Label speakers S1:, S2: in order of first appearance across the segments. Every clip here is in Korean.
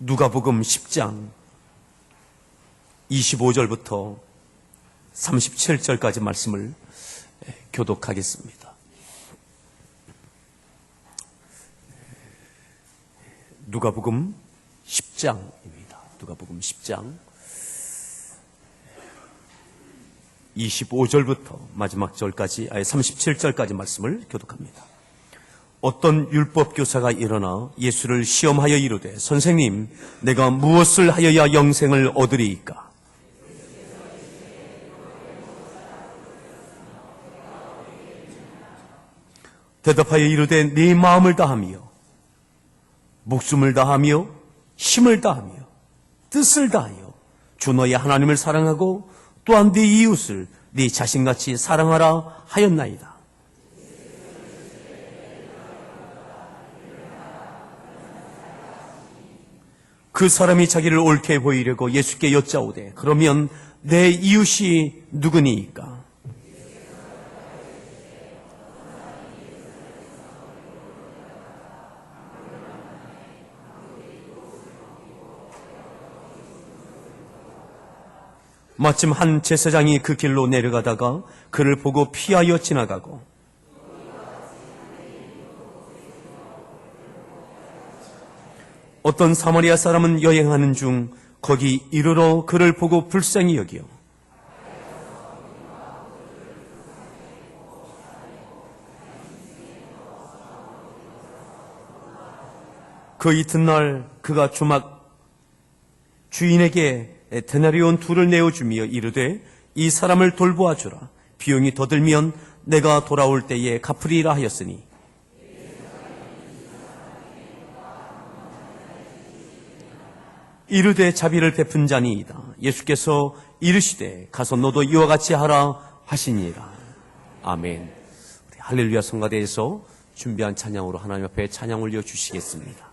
S1: 누가복음 10장 25절부터 37절까지 말씀을 교독하겠습니다. 누가복음 10장입니다. 누가복음 10장 25절부터 마지막 절까지, 37절까지 말씀을 교독합니다. 어떤 율법교사가 일어나 예수를 시험하여 이르되, 선생님, 내가 무엇을 하여야 영생을 얻으리이까? 대답하여 이르되, 네 마음을 다하며 목숨을 다하며 힘을 다하며 뜻을 다하여 주 너의 하나님을 사랑하고 또한 네 이웃을 네 자신같이 사랑하라 하였나이다. 그 사람이 자기를 옳게 보이려고 예수께 여짜오되, 그러면 내 이웃이 누구니이까? 마침 한 제사장이 그 길로 내려가다가 그를 보고 피하여 지나가고, 어떤 사마리아 사람은 여행하는 중 거기 이르러 그를 보고 불쌍히 여기어 그 이튿날 그가 주인에게 데나리온 2를 내어주며 이르되, 이 사람을 돌보아 주라. 비용이 더 들면 내가 돌아올 때에 갚으리라 하였으니, 이르되 자비를 베푼 자니이다. 예수께서 이르시되, 가서 너도 이와 같이 하라 하시니라. 아멘. 할렐루야 성가대에서 준비한 찬양으로 하나님 앞에 찬양 올려 주시겠습니다.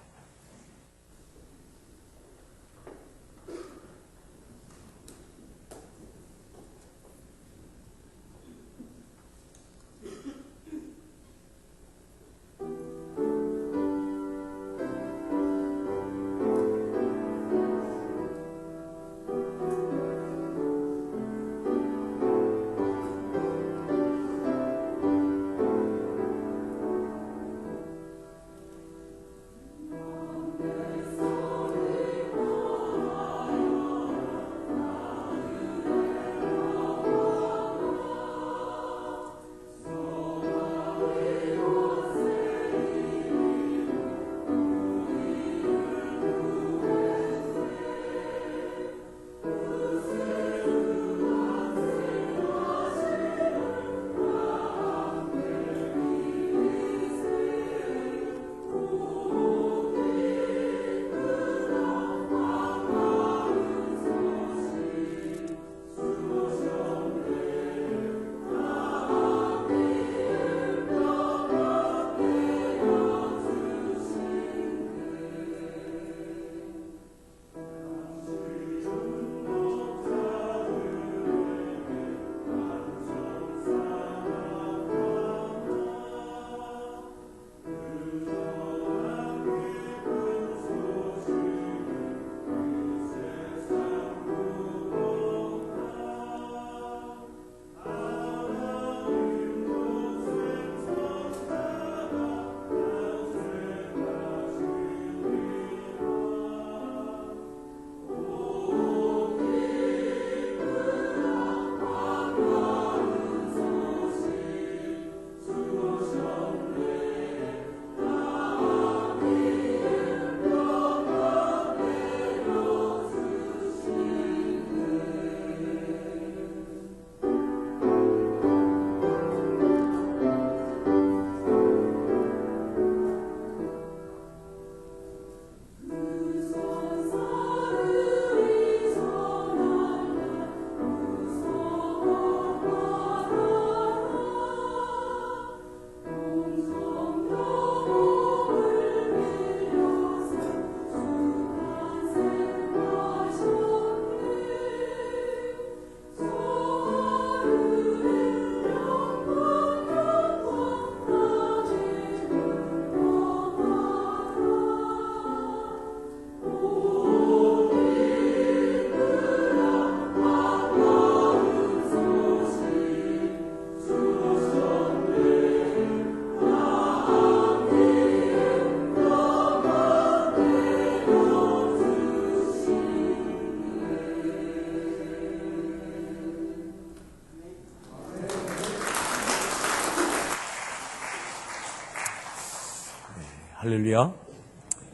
S1: 할렐루야.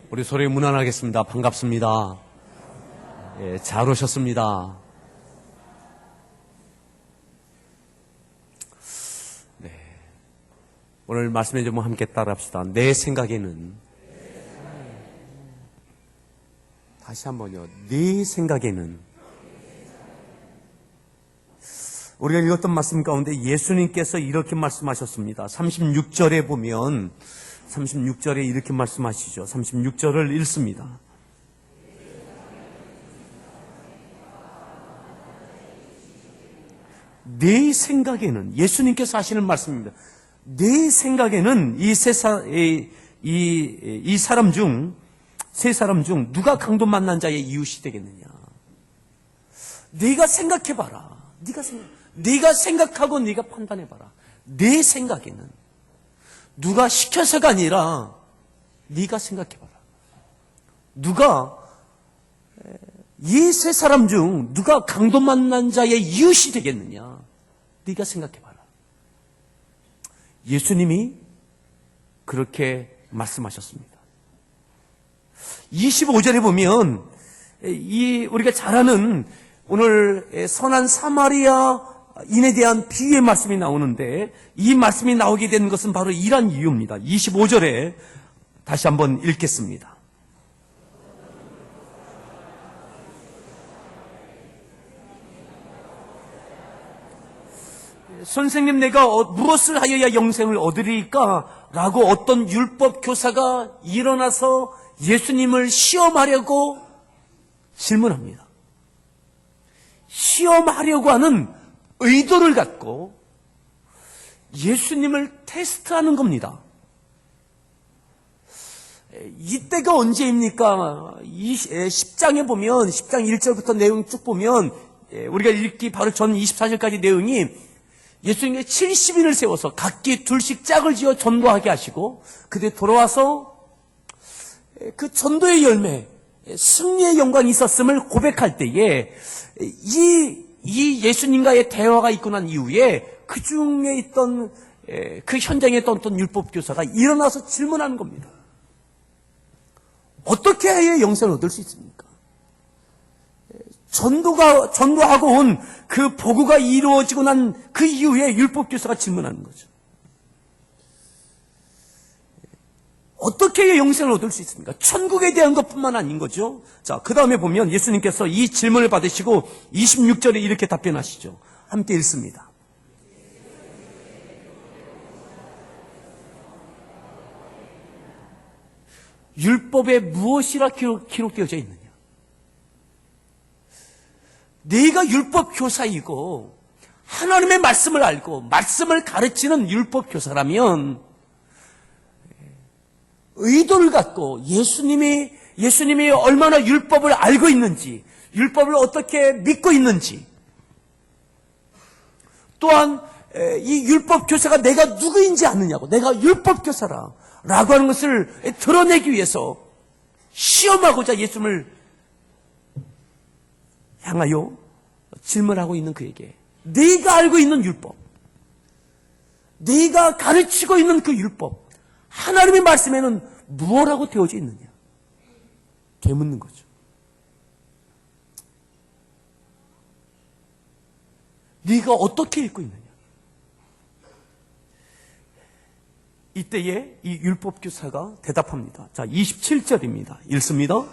S1: 우리 소리 문안하겠습니다. 반갑습니다. 예, 잘 오셨습니다. 네. 오늘 말씀에 좀 함께 따라합시다. 내 생각에는, 다시 한번요. 내 생각에는, 우리가 읽었던 말씀 가운데 예수님께서 이렇게 말씀하셨습니다. 36절에 보면 36절에 이렇게 말씀하시죠. 36절을 읽습니다. 내 생각에는, 예수님께서 하시는 말씀입니다. 내 생각에는 이 사람 중, 세 사람 중 누가 강도 만난 자의 이웃이 되겠느냐. 네가 생각해봐라. 네가 생각하고 네가 판단해봐라. 내 생각에는 누가 시켜서가 아니라 네가 생각해봐라. 누가 이 세 사람 중 누가 강도 만난 자의 이웃이 되겠느냐. 네가 생각해봐라. 예수님이 그렇게 말씀하셨습니다. 25절에 보면 우리가 잘 아는 오늘 선한 사마리아인에 대한 비유의 말씀이 나오는데, 이 말씀이 나오게 된 것은 바로 이러한 이유입니다. 25절에 다시 한번 읽겠습니다. 선생님, 내가 무엇을 하여야 영생을 얻으리까? 라고 어떤 율법 교사가 일어나서 예수님을 시험하려고 질문합니다. 시험하려고 하는 의도를 갖고 예수님을 테스트하는 겁니다. 이때가 언제입니까? 10장에 보면, 10장 1절부터 내용 쭉 보면, 우리가 읽기 바로 전 24절까지 내용이 예수님께 70인을 세워서 각기 둘씩 짝을 지어 전도하게 하시고, 그때 돌아와서 그 전도의 열매, 승리의 영광이 있었음을 고백할 때에 이 예수님과의 대화가 있고 난 이후에 그 중에 있던 그 현장에 있던 어떤 율법교사가 일어나서 질문하는 겁니다. 어떻게 해야 영생을 얻을 수 있습니까? 전도하고 온 그 보고가 이루어지고 난 그 이후에 율법교사가 질문하는 거죠. 어떻게 해야 영생을 얻을 수 있습니까? 천국에 대한 것뿐만 아닌 거죠. 자, 그 다음에 보면 예수님께서 이 질문을 받으시고 26절에 이렇게 답변하시죠. 함께 읽습니다. 율법에 무엇이라 기록되어져 있느냐? 네가 율법 교사이고 하나님의 말씀을 알고 말씀을 가르치는 율법 교사라면 의도를 갖고 예수님이 얼마나 율법을 알고 있는지, 율법을 어떻게 믿고 있는지, 또한 이 율법 교사가 내가 누구인지 아느냐고, 내가 율법 교사라 라고 하는 것을 드러내기 위해서 시험하고자 예수님을 향하여 질문하고 있는 그에게, 네가 알고 있는 율법, 네가 가르치고 있는 그 율법, 하나님의 말씀에는 무엇이라고 되어져 있느냐? 되묻는 거죠. 네가 어떻게 읽고 있느냐? 이때에 이 율법교사가 대답합니다. 자, 27절입니다. 읽습니다.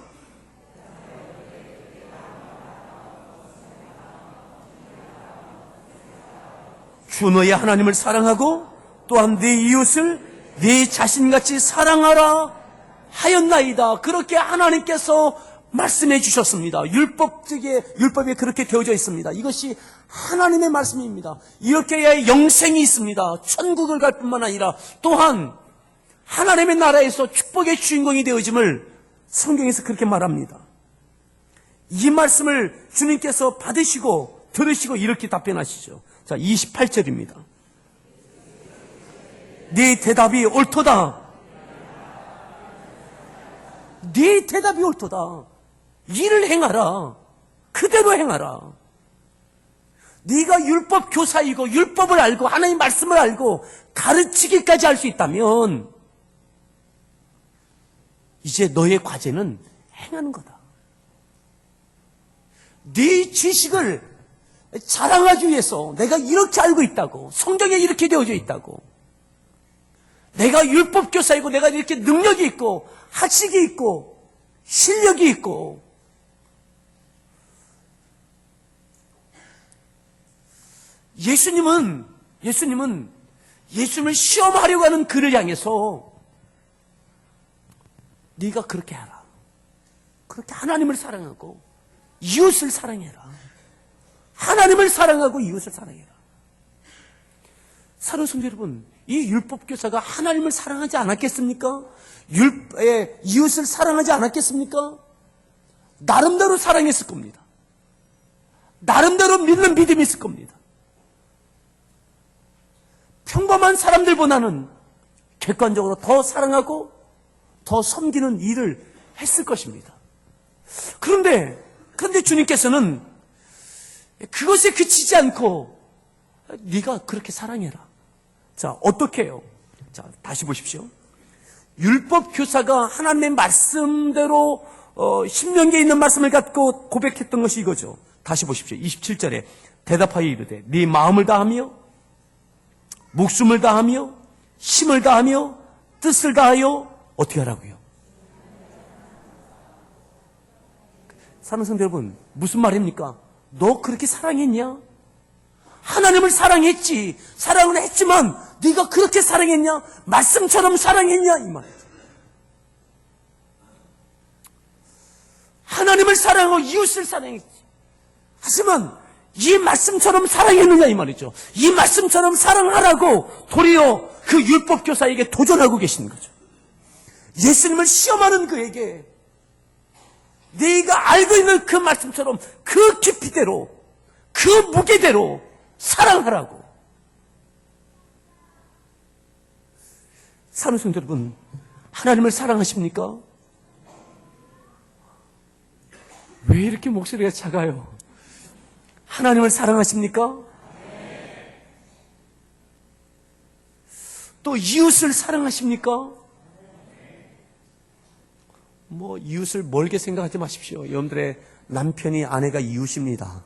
S1: 주 너의 하나님을 사랑하고 또한 네 이웃을 네 자신같이 사랑하라 하였나이다. 그렇게 하나님께서 말씀해 주셨습니다. 율법에 그렇게 되어져 있습니다. 이것이 하나님의 말씀입니다. 이렇게 해야 영생이 있습니다. 천국을 갈 뿐만 아니라 또한 하나님의 나라에서 축복의 주인공이 되어짐을 성경에서 그렇게 말합니다. 이 말씀을 주님께서 받으시고 들으시고 이렇게 답변하시죠. 자, 28절입니다. 네 대답이 옳도다. 네 대답이 옳도다. 일을 행하라. 그대로 행하라. 네가 율법 교사이고 율법을 알고 하나님의 말씀을 알고 가르치기까지 할 수 있다면 이제 너의 과제는 행하는 거다. 네 지식을 자랑하기 위해서 내가 이렇게 알고 있다고, 성경에 이렇게 되어져 있다고, 내가 율법교사이고 내가 이렇게 능력이 있고 학식이 있고 실력이 있고, 예수님을 시험하려고 하는 그를 향해서 네가 그렇게 해라. 그렇게 하나님을 사랑하고 이웃을 사랑해라. 하나님을 사랑하고 이웃을 사랑해라. 사랑하는 성도 여러분, 이 율법교사가 하나님을 사랑하지 않았겠습니까? 이웃을 사랑하지 않았겠습니까? 나름대로 사랑했을 겁니다. 나름대로 믿는 믿음이 있을 겁니다. 평범한 사람들보다는 객관적으로 더 사랑하고 더 섬기는 일을 했을 것입니다. 그런데 주님께서는 그것에 그치지 않고 네가 그렇게 사랑해라. 자, 어떻게 해요? 자, 다시 보십시오. 율법 교사가 하나님의 말씀대로 신명기에 있는 말씀을 갖고 고백했던 것이 이거죠. 다시 보십시오. 27절에 대답하여 이르되 네 마음을 다하며 목숨을 다하며 힘을 다하며 뜻을 다하여 어떻게 하라고요? 사랑하는 성도 여러분, 무슨 말입니까? 너 그렇게 사랑했냐? 하나님을 사랑했지. 사랑은 했지만 네가 그렇게 사랑했냐? 말씀처럼 사랑했냐? 이 말이죠. 하나님을 사랑하고 이웃을 사랑했지. 하지만 이 말씀처럼 사랑했느냐 이 말이죠. 이 말씀처럼 사랑하라고 도리어 그 율법교사에게 도전하고 계신 거죠. 예수님을 시험하는 그에게 네가 알고 있는 그 말씀처럼 그 깊이대로 그 무게대로 사랑하라고. 사랑하는 성도 여러분, 하나님을 사랑하십니까? 왜 이렇게 목소리가 작아요? 하나님을 사랑하십니까? 또 이웃을 사랑하십니까? 뭐 이웃을 멀게 생각하지 마십시오. 여러분들의 남편이 아내가 이웃입니다.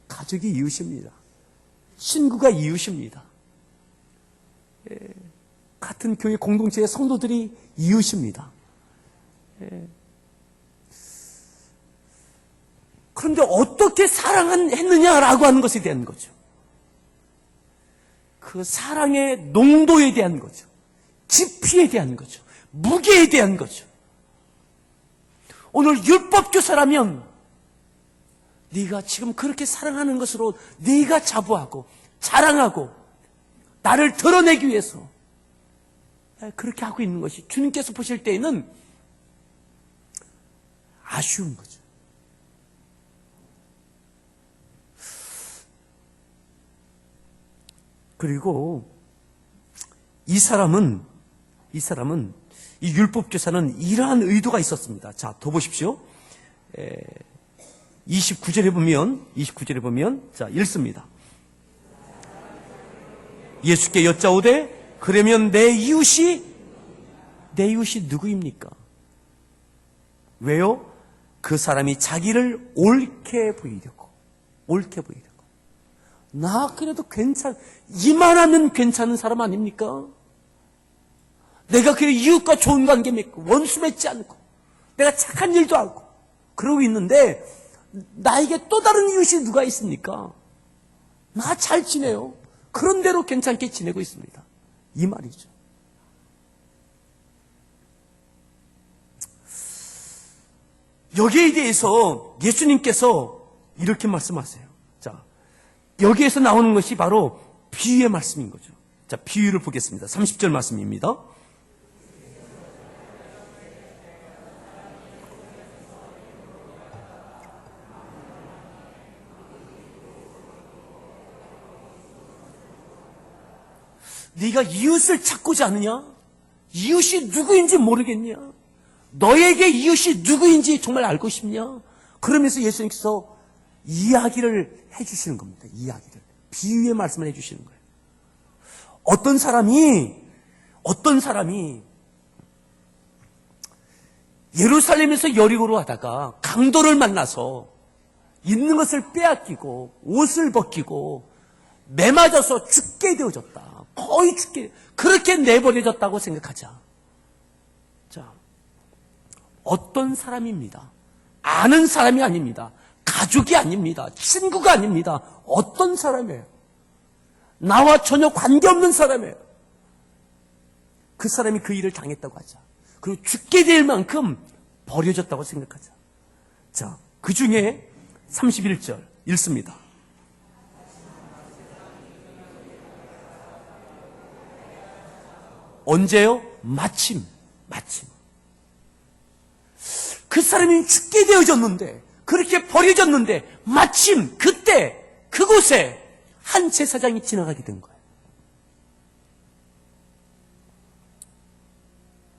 S1: 가족이 이웃입니다. 친구가 이웃입니다. 같은 교회 공동체의 성도들이 이웃입니다. 그런데 어떻게 사랑했느냐라고 하는 것에 대한 거죠. 그 사랑의 농도에 대한 거죠. 깊이에 대한 거죠. 무게에 대한 거죠. 오늘 율법교사라면 네가 지금 그렇게 사랑하는 것으로 네가 자부하고 자랑하고 나를 드러내기 위해서 그렇게 하고 있는 것이 주님께서 보실 때에는 아쉬운 거죠. 그리고 이 사람은 이 율법교사는 이러한 의도가 있었습니다. 자, 더 보십시오. 29절에 보면 자, 읽습니다. 예수께 여짜오되 그러면 내 이웃이 누구입니까? 왜요? 그 사람이 자기를 옳게 보이려고. 나 그래도 이만하면 괜찮은 사람 아닙니까? 내가 그래 이웃과 좋은 관계 맺고 원수 맺지 않고 내가 착한 일도 하고 그러고 있는데 나에게 또 다른 이웃이 누가 있습니까? 나 잘 지내요. 그런 대로 괜찮게 지내고 있습니다. 이 말이죠. 여기에 대해서 예수님께서 이렇게 말씀하세요. 자, 여기에서 나오는 것이 바로 비유의 말씀인 거죠. 자, 비유를 보겠습니다. 30절 말씀입니다. 네가 이웃을 찾고자 하느냐? 이웃이 누구인지 모르겠냐? 너에게 이웃이 누구인지 정말 알고 싶냐? 그러면서 예수님께서 이야기를 해주시는 겁니다. 이야기를. 비유의 말씀을 해주시는 거예요. 어떤 사람이 예루살렘에서 여리고로 하다가 강도를 만나서 있는 것을 빼앗기고 옷을 벗기고 매 맞아서 죽게 되어졌다. 거의 죽게, 그렇게 내버려졌다고 생각하자. 자, 어떤 사람입니다. 아는 사람이 아닙니다. 가족이 아닙니다. 친구가 아닙니다. 어떤 사람이에요. 나와 전혀 관계없는 사람이에요. 그 사람이 그 일을 당했다고 하자. 그리고 죽게 될 만큼 버려졌다고 생각하자. 자, 그 중에 31절 읽습니다. 언제요? 마침. 그 사람이 죽게 되어졌는데, 그렇게 버려졌는데, 마침 그때 그곳에 한 제사장이 지나가게 된 거예요.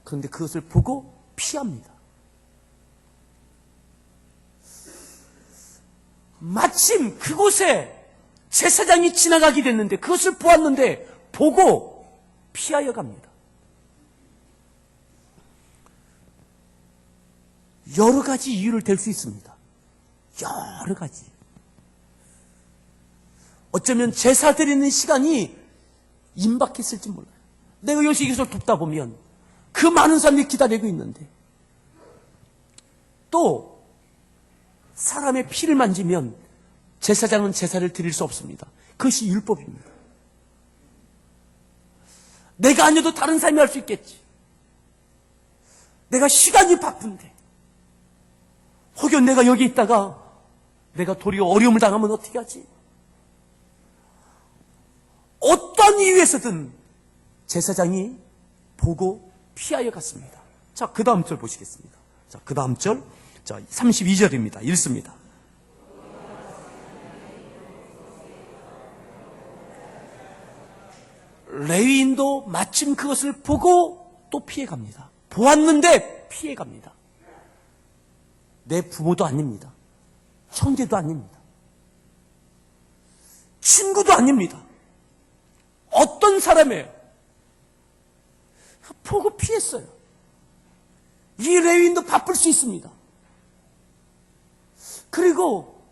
S1: 그런데 그것을 보고 피합니다. 마침 그곳에 제사장이 지나가게 됐는데 그것을 보았는데 보고 피하여 갑니다. 여러 가지 이유를 댈 수 있습니다. 여러 가지. 어쩌면 제사 드리는 시간이 임박했을지 몰라요. 내가 여기서 이것을 돕다 보면 그 많은 사람들이 기다리고 있는데 또 사람의 피를 만지면 제사장은 제사를 드릴 수 없습니다. 그것이 율법입니다. 내가 아니어도 다른 사람이 할 수 있겠지. 내가 시간이 바쁜데 혹여 내가 여기 있다가 내가 도리어 어려움을 당하면 어떻게 하지? 어떤 이유에서든 제사장이 보고 피하여 갔습니다. 자, 그 다음 절 보시겠습니다. 자, 그 다음 절. 자, 32절입니다. 읽습니다. 레위인도 마침 그것을 보고 또 피해갑니다. 보았는데 피해갑니다. 내 부모도 아닙니다. 형제도 아닙니다. 친구도 아닙니다. 어떤 사람이에요? 보고 피했어요. 이 레위인도 바쁠 수 있습니다. 그리고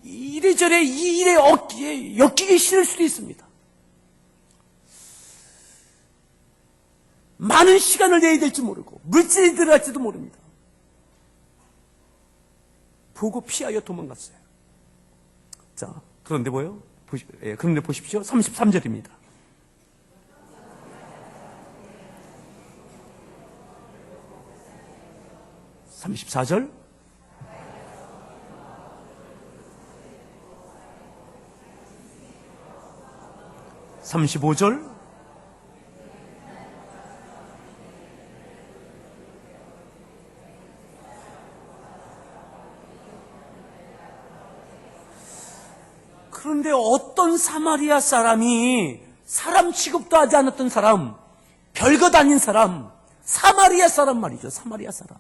S1: 이래저래 이 일에 엮이기 싫을 수도 있습니다. 많은 시간을 내야 될지 모르고 물질이 들어갈지도 모릅니다. 보고 피하여 도망갔어요. 자, 그런데 뭐요? 그런데 보십시오. 33절입니다. (34절) 35절 그런데 어떤 사마리아 사람이 사람 취급도 하지 않았던 사람, 별것 아닌 사람, 사마리아 사람 말이죠. 사마리아 사람.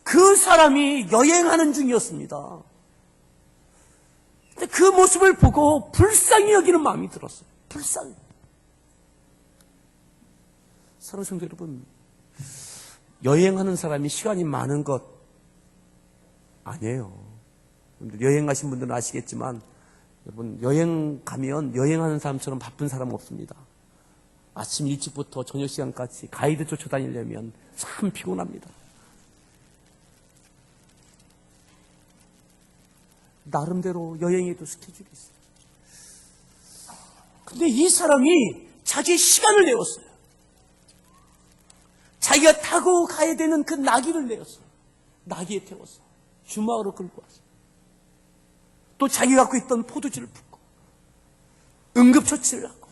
S1: 그 사람이 여행하는 중이었습니다. 근데 그 모습을 보고 불쌍히 여기는 마음이 들었어요. 불쌍히. 사랑하는 성도 여러분, 여행하는 사람이 시간이 많은 것 아니에요. 여행하신 분들은 아시겠지만 여러분, 여행 가면 여행하는 사람처럼 바쁜 사람 없습니다. 아침 일찍부터 저녁 시간까지 가이드 쫓아다니려면 참 피곤합니다. 나름대로 여행에도 스케줄이 있어요. 근데 이 사람이 자기 시간을 내었어요. 자기가 타고 가야 되는 그 나귀를 내었어요. 나귀에 태웠어요. 주막으로 끌고 왔어요. 또 자기가 갖고 있던 포도주를 붓고 응급처치를 하고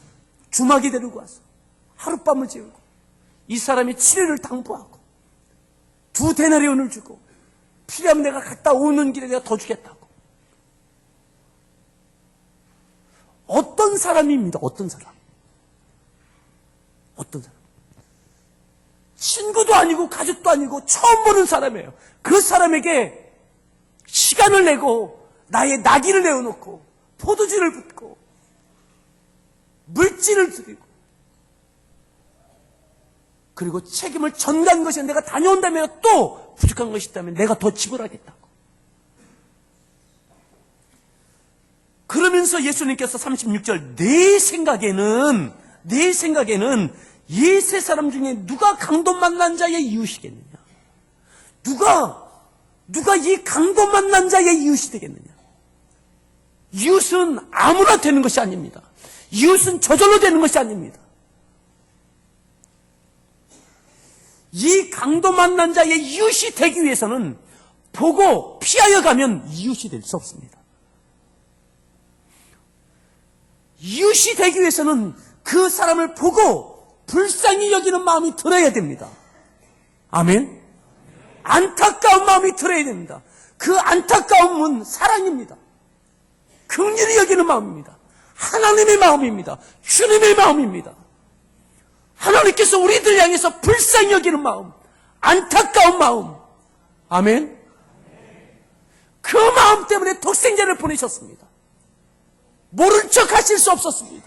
S1: 주막에 데리고 와서 하룻밤을 재우고 이 사람의 치료를 당부하고 2데나리온을 주고 필요하면 내가 갔다 오는 길에 내가 더 주겠다고. 어떤 사람입니다. 어떤 사람. 친구도 아니고 가족도 아니고 처음 보는 사람이에요. 그 사람에게 시간을 내고 나의 나귀를 내어놓고 포도주를 붓고 물질을 드리고 그리고 책임을 전가한 것이 내가 다녀온다면 또 부족한 것이 있다면 내가 더 지불하겠다고. 그러면서 예수님께서 36절 내 생각에는 이 세 사람 중에 누가 강도 만난 자의 이웃이겠느냐? 누가 이 강도 만난 자의 이웃이 되겠느냐? 이웃은 아무나 되는 것이 아닙니다. 이웃은 저절로 되는 것이 아닙니다. 이 강도 만난 자의 이웃이 되기 위해서는 보고 피하여 가면 이웃이 될 수 없습니다. 이웃이 되기 위해서는 그 사람을 보고 불쌍히 여기는 마음이 들어야 됩니다. 아멘. 안타까운 마음이 들어야 됩니다. 그 안타까움은 사랑입니다. 긍휼히 여기는 마음입니다. 하나님의 마음입니다. 주님의 마음입니다. 하나님께서 우리들 향해서 불쌍히 여기는 마음, 안타까운 마음. 아멘. 그 마음 때문에 독생자를 보내셨습니다. 모른 척 하실 수 없었습니다.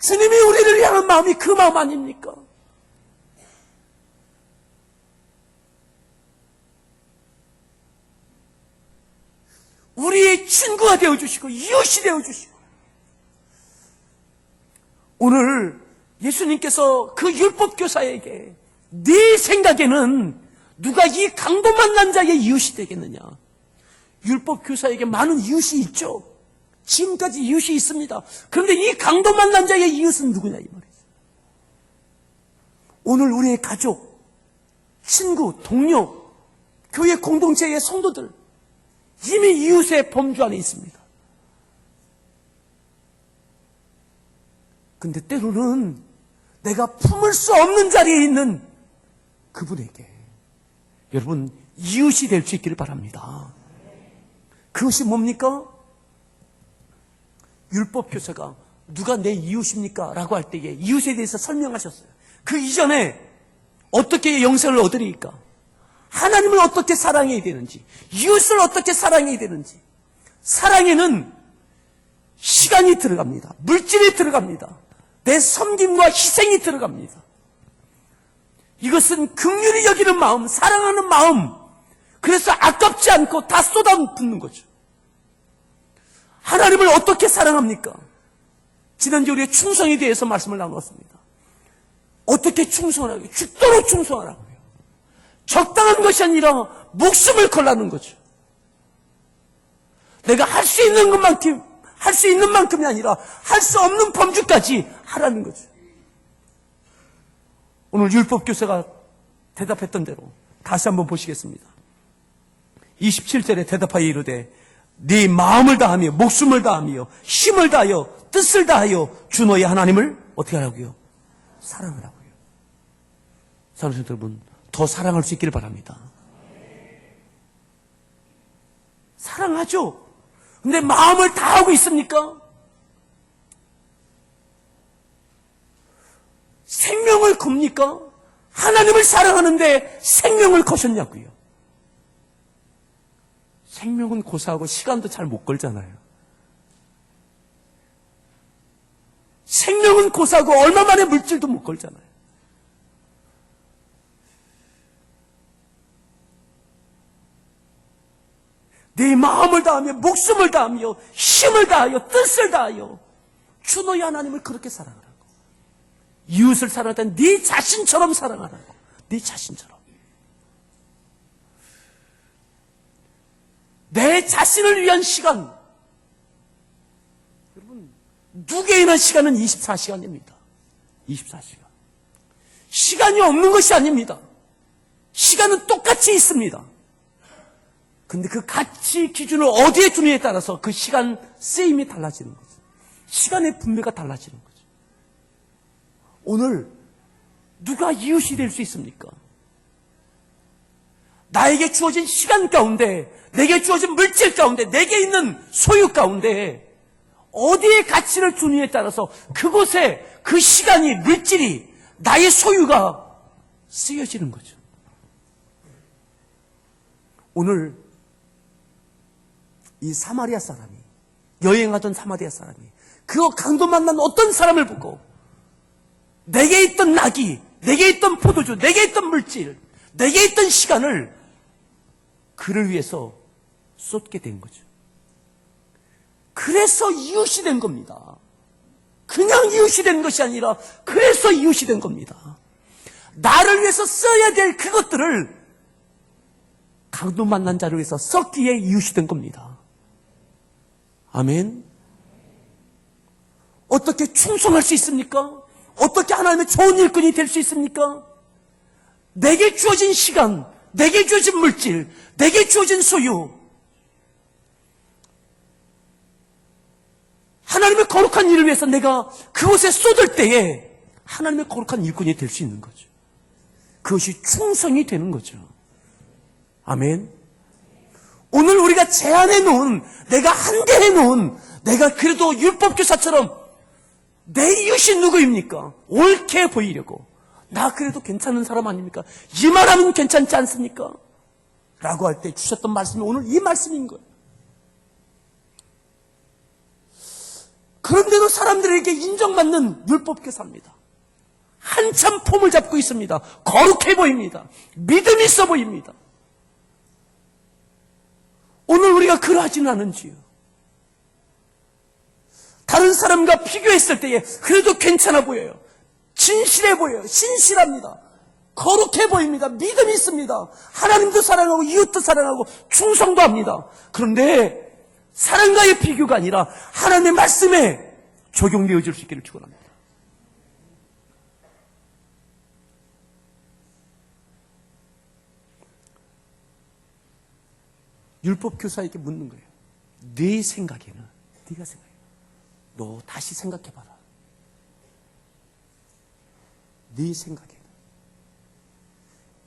S1: 주님이 우리를 향한 마음이 그 마음 아닙니까? 우리의 친구가 되어주시고 이웃이 되어주시고, 오늘 예수님께서 그 율법교사에게 네 생각에는 누가 이 강도 만난 자의 이웃이 되겠느냐? 율법교사에게 많은 이웃이 있죠. 지금까지 이웃이 있습니다. 그런데 이 강도 만난 자의 이웃은 누구냐 이 말이죠. 오늘 우리의 가족, 친구, 동료, 교회 공동체의 성도들 이미 이웃의 범주 안에 있습니다. 근데 때로는 내가 품을 수 없는 자리에 있는 그분에게 여러분 이웃이 될 수 있기를 바랍니다. 그것이 뭡니까? 율법교사가 누가 내 이웃입니까? 라고 할 때에 이웃에 대해서 설명하셨어요. 그 이전에 어떻게 영생을 얻으리까? 하나님을 어떻게 사랑해야 되는지, 이웃을 어떻게 사랑해야 되는지. 사랑에는 시간이 들어갑니다. 물질이 들어갑니다. 내 섬김과 희생이 들어갑니다. 이것은 긍휼히 여기는 마음, 사랑하는 마음. 그래서 아깝지 않고 다 쏟아붓는 거죠. 하나님을 어떻게 사랑합니까? 지난주 우리가 충성에 대해서 말씀을 나눴습니다. 어떻게 충성하라고요? 죽도록 충성하라고요. 적당한 것이 아니라 목숨을 걸라는 거죠. 내가 할 수 있는 것만큼, 할 수 있는 만큼이 아니라 할 수 없는 범주까지 하라는 거죠. 오늘 율법교사가 대답했던 대로 다시 한번 보시겠습니다. 27절에 대답하여 이르되 네 마음을 다하며 목숨을 다하며 힘을 다하여 뜻을 다하여 주 너의 하나님을 어떻게 하라고요? 사랑하라고요. 사랑하는 여러분, 더 사랑할 수 있기를 바랍니다. 사랑하죠. 근데 마음을 다하고 있습니까? 생명을 겁니까? 하나님을 사랑하는데 생명을 거셨냐고요. 생명은 고사하고 시간도 잘 못 걸잖아요. 생명은 고사하고 얼마 만에 물질도 못 걸잖아요. 내 마음을 다하며 목숨을 다하며 힘을 다하여 뜻을 다하여 주 너의 하나님을 그렇게 사랑하라고. 이웃을 사랑하다 네 자신처럼 사랑하라고. 네 자신처럼. 내 자신을 위한 시간. 여러분, 누구에게나 시간은 24시간입니다. 24시간. 시간이 없는 것이 아닙니다. 시간은 똑같이 있습니다. 근데 그 가치 기준을 어디에 두느냐에 따라서 그 시간 쓰임이 달라지는 거죠. 시간의 분배가 달라지는 거죠. 오늘 누가 이웃이 될 수 있습니까? 나에게 주어진 시간 가운데, 내게 주어진 물질 가운데, 내게 있는 소유 가운데 어디에 가치를 두느냐에 따라서 그곳에 그 시간이, 물질이, 나의 소유가 쓰여지는 거죠. 오늘 이 사마리아 사람이, 여행하던 사마리아 사람이 그 강도 만난 어떤 사람을 보고 내게 있던 낙이, 내게 있던 포도주, 내게 있던 물질, 내게 있던 시간을 그를 위해서 쏟게 된 거죠. 그래서 이웃이 된 겁니다. 그냥 이웃이 된 것이 아니라 그래서 이웃이 된 겁니다. 나를 위해서 써야 될 그것들을 강도 만난 자를 위해서 썼기에 이웃이 된 겁니다. 아멘. 어떻게 충성할 수 있습니까? 어떻게 하나님의 좋은 일꾼이 될 수 있습니까? 내게 주어진 시간, 내게 주어진 물질, 내게 주어진 소유, 하나님의 거룩한 일을 위해서 내가 그곳에 쏟을 때에 하나님의 거룩한 일꾼이 될 수 있는 거죠. 그것이 충성이 되는 거죠. 아멘. 오늘 우리가 제안해 놓은, 내가 한계해 놓은, 내가 그래도 율법교사처럼 내 이웃이 누구입니까? 옳게 보이려고. 나 그래도 괜찮은 사람 아닙니까? 이 말하면 괜찮지 않습니까? 라고 할 때 주셨던 말씀이 오늘 이 말씀인 거예요. 그런데도 사람들에게 인정받는 율법교사입니다. 한참 폼을 잡고 있습니다. 거룩해 보입니다. 믿음이 있어 보입니다. 오늘 우리가 그러하지는 않은지요. 다른 사람과 비교했을 때에 그래도 괜찮아 보여요. 진실해 보여요. 신실합니다. 거룩해 보입니다. 믿음이 있습니다. 하나님도 사랑하고 이웃도 사랑하고 충성도 합니다. 그런데 사람과의 비교가 아니라 하나님의 말씀에 적용되어질 수 있기를 축원합니다. 율법교사에게 묻는 거예요. 네 생각에는, 네가 생각해. 너 다시 생각해봐라. 네 생각에는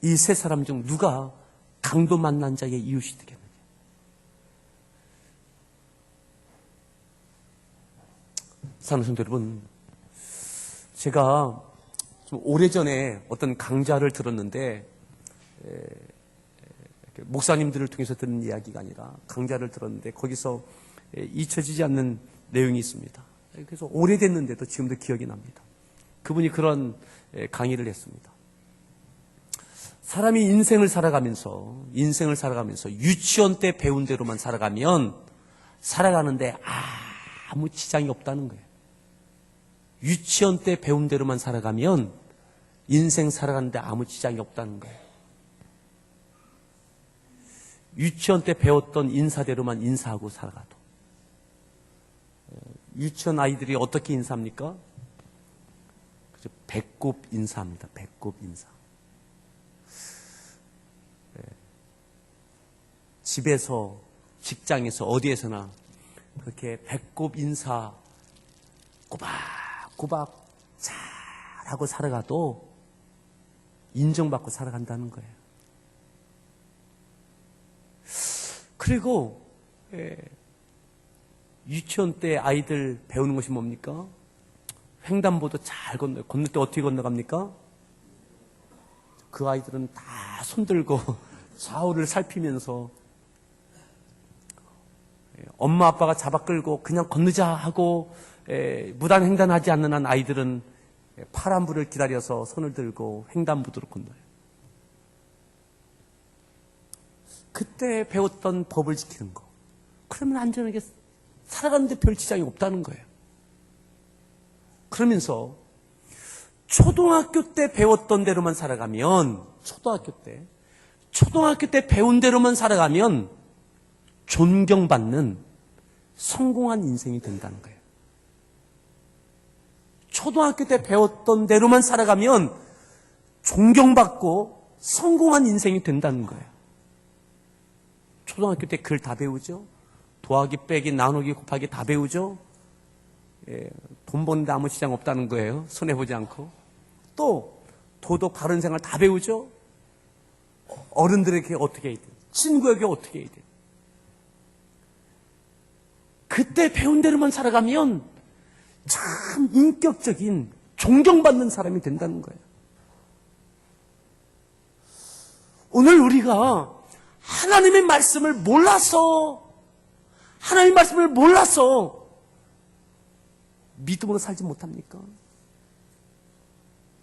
S1: 이 세 사람 중 누가 강도 만난 자의 이웃이 되겠느냐? 사랑하는 성도 여러분, 제가 좀 오래전에 어떤 강좌를 들었는데 목사님들을 통해서 듣는 이야기가 아니라 강좌를 들었는데 거기서 잊혀지지 않는 내용이 있습니다. 그래서 오래됐는데도 지금도 기억이 납니다. 그분이 그런 강의를 했습니다. 사람이 인생을 살아가면서 유치원 때 배운 대로만 살아가면 살아가는데 아무 지장이 없다는 거예요. 유치원 때 배운 대로만 살아가면 인생 살아가는데 아무 지장이 없다는 거예요. 유치원 때 배웠던 인사대로만 인사하고 살아가도. 유치원 아이들이 어떻게 인사합니까? 배꼽 인사합니다. 배꼽 인사. 집에서, 직장에서, 어디에서나 그렇게 배꼽 인사 꼬박꼬박 잘하고 살아가도 인정받고 살아간다는 거예요. 그리고 유치원 때 아이들 배우는 것이 뭡니까? 횡단보도 잘 건너요. 건널 때 어떻게 건너갑니까? 그 아이들은 다 손들고 좌우를 살피면서 엄마 아빠가 잡아 끌고 그냥 건너자 하고 무단횡단하지 않는 한 아이들은 파란불을 기다려서 손을 들고 횡단보도로 건너요. 그때 배웠던 법을 지키는 거. 그러면 안전하게 살아가는데 별 지장이 없다는 거예요. 그러면서 초등학교 때 배웠던 대로만 살아가면, 초등학교 때 배운 대로만 살아가면 존경받는 성공한 인생이 된다는 거예요. 초등학교 때 배웠던 대로만 살아가면 존경받고 성공한 인생이 된다는 거예요. 초등학교 때 글 다 배우죠? 더하기, 빼기, 나누기, 곱하기 다 배우죠? 돈 버는데 아무 지장 없다는 거예요. 손해보지 않고. 또 도덕, 바른 생활 다 배우죠? 어른들에게 어떻게 해야 돼? 친구에게 어떻게 해야 돼? 그때 배운 대로만 살아가면 참 인격적인 존경받는 사람이 된다는 거예요. 오늘 우리가 하나님의 말씀을 몰라서 믿음으로 살지 못합니까?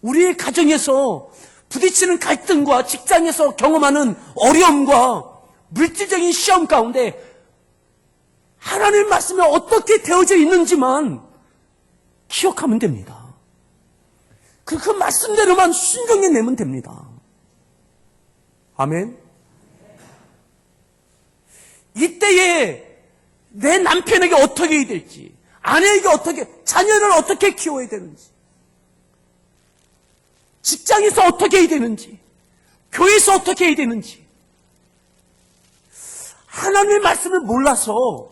S1: 우리의 가정에서 부딪히는 갈등과 직장에서 경험하는 어려움과 물질적인 시험 가운데 하나님의 말씀이 어떻게 되어져 있는지만 기억하면 됩니다. 그 말씀대로만 순종해 내면 됩니다. 아멘. 이때에 내 남편에게 어떻게 해야 될지, 아내에게 어떻게, 자녀를 어떻게 키워야 되는지, 직장에서 어떻게 해야 되는지, 교회에서 어떻게 해야 되는지, 하나님의 말씀을 몰라서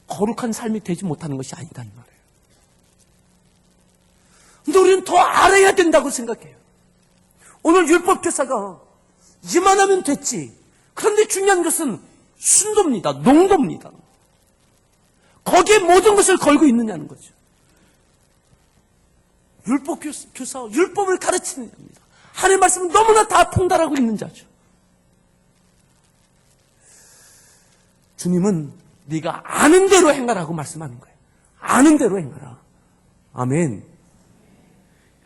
S1: 거룩한 삶이 되지 못하는 것이 아니다 이 말이에요. 근데 우리는 더 알아야 된다고 생각해요. 오늘 율법교사가 이만하면 됐지. 그런데 중요한 것은 순도입니다. 농도입니다. 거기에 모든 것을 걸고 있느냐는 거죠. 율법교사, 율법을 가르치는 자입니다. 하나님의 말씀은 너무나 다 통달하고 있는 자죠. 주님은 네가 아는 대로 행하라고 말씀하는 거예요. 아는 대로 행하라. 아멘.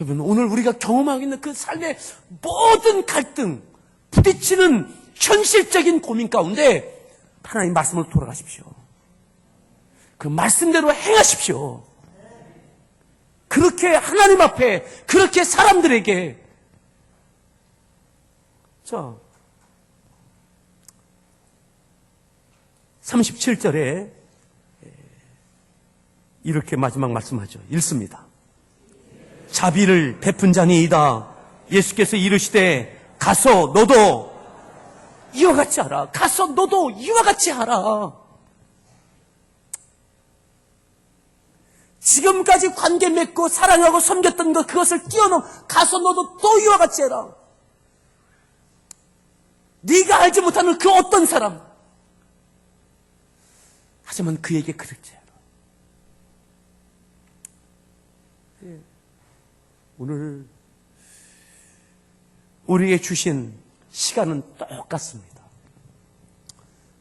S1: 여러분, 오늘 우리가 경험하고 있는 그 삶의 모든 갈등, 부딪히는 현실적인 고민 가운데 하나님 말씀을 돌아가십시오. 그 말씀대로 행하십시오. 그렇게 하나님 앞에, 그렇게 사람들에게. 자, 37절에 이렇게 마지막 말씀하죠. 읽습니다. 자비를 베푼 자니이다. 예수께서 이르시되 가서 너도 이와 같이 하라. 가서 너도 이와 같이 하라. 지금까지 관계 맺고 사랑하고 섬겼던 것, 그것을 뛰어넘어 가서 너도 또 이와 같이 해라. 네가 알지 못하는 그 어떤 사람, 하지만 그에게 그렇지 해라. 오늘 우리에게 주신 시간은 똑같습니다.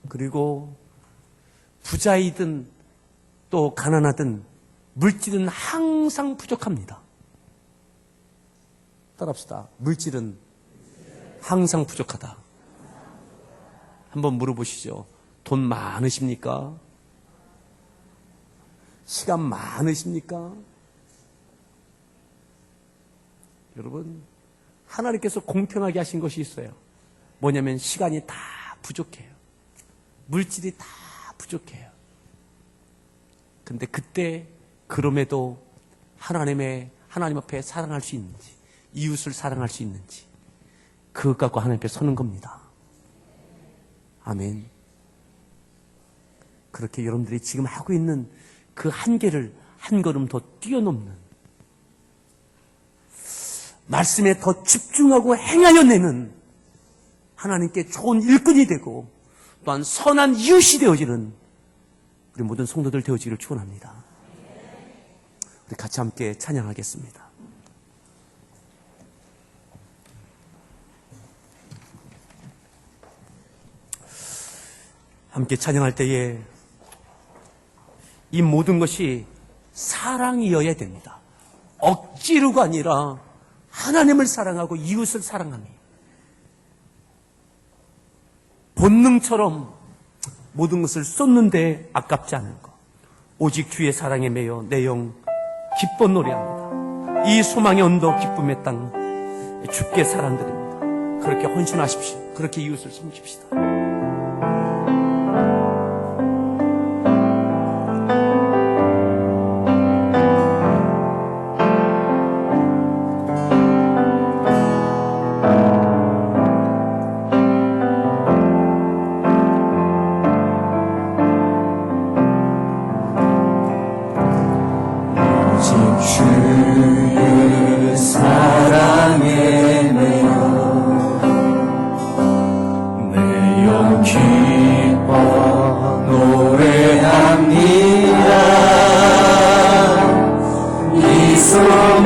S1: 그리고 부자이든 또 가난하든 물질은 항상 부족합니다. 따라합시다. 물질은 항상 부족하다. 한번 물어보시죠. 돈 많으십니까? 시간 많으십니까? 여러분, 하나님께서 공평하게 하신 것이 있어요. 뭐냐면 시간이 다 부족해요. 물질이 다 부족해요. 근데 그때 그럼에도 하나님 앞에 사랑할 수 있는지, 이웃을 사랑할 수 있는지, 그것 갖고 하나님 앞에 서는 겁니다. 아멘. 그렇게 여러분들이 지금 하고 있는 그 한계를 한 걸음 더 뛰어넘는, 말씀에 더 집중하고 행하여 내는 하나님께 좋은 일꾼이 되고 또한 선한 이웃이 되어지는 우리 모든 성도들 되어지기를 축원합니다. 우리 같이 함께 찬양하겠습니다. 함께 찬양할 때에 이 모든 것이 사랑이어야 됩니다. 억지로가 아니라 하나님을 사랑하고 이웃을 사랑하며 본능처럼 모든 것을 쏟는데 아깝지 않은 것, 오직 주의 사랑에 매여 내 영 기뻐 노래합니다. 이 소망의 언덕 기쁨의 땅 주께 사랑드립니다. 그렇게 헌신하십시오. 그렇게 이웃을 섬깁시다.
S2: 주의 사랑에 매여 내 영 기뻐 노래합니다. 이 소리